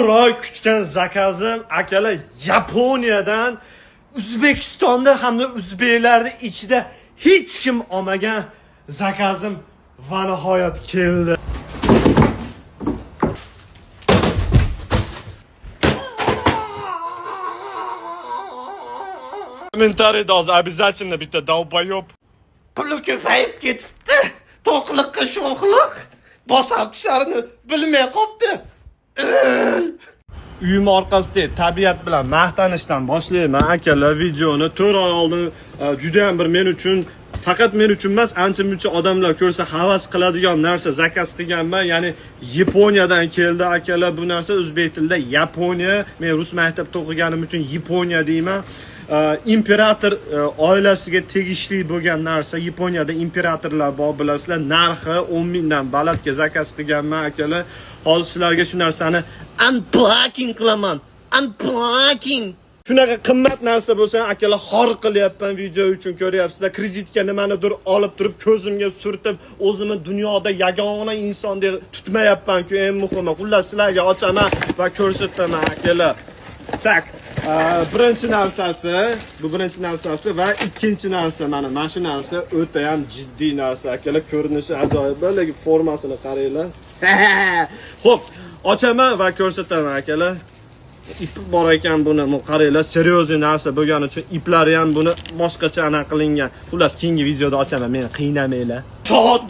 bir oy kutgan zakazim akalar Yaponiyadan O'zbekistonda hamda o'zbeklarning ichida hech kim olmagan zakazim va nihoyat keldi. Kommentariyada hozir обязательно bitta dolboyob puli ko'payib ketibdi. To'qliqqa sho'xliq. Bosarqishlarini bilmay qopti. Uyim orqasida tabiat bilan maqtanishdan boshlayman akalar videoni. 4 oy oldin juda ham bir men uchun faqat men uchun emas, ancha-muncha odamlar ko'rsa havas qiladigan narsa zakaz qilganman. Ya'ni Yaponiyadan keldi akalar bu narsa. O'zbek tilida Yaponiya, men rus maktabida o'qiganim uchun Yaponiya deyman. İmperator oilasiga tegishli bo'lgan narsa. Yaponiyada imperatorlar bor bilasizlar. Narxi 10 mingdan balandga zakaz qilganman akalar. Hozir sizlarga shu narsani unpacking qilaman. Unpacking. Shunaqa qimmat narsa bo'lsa akalar xor qilyapman video uchun ko'ryapsizlar. Kreditga nimanidir olib turib ko'zimga surtib, o'zimni dunyoda yagona inson deb tutmayapman-ku, eng muhimi. Xullas sizlarga ochaman va ko'rsataman akalar. Tak. Birinchi narsasi, bu birinchi narsasi va ikkinchi narsa mana shu narsa o'ta ham jiddiy narsa akalar. Ko'rinishi ajoyib, balki formasini qaranglar. Xo'p, ochaman va ko'rsataman akalar. İp bor ekan buni, qaranglar, seryoziy narsa bo'lgani uchun iplari ham buni boshqacha aniq qilingan. Xullas, keyingi videoda ochaman, meni qiynamanglar. Soat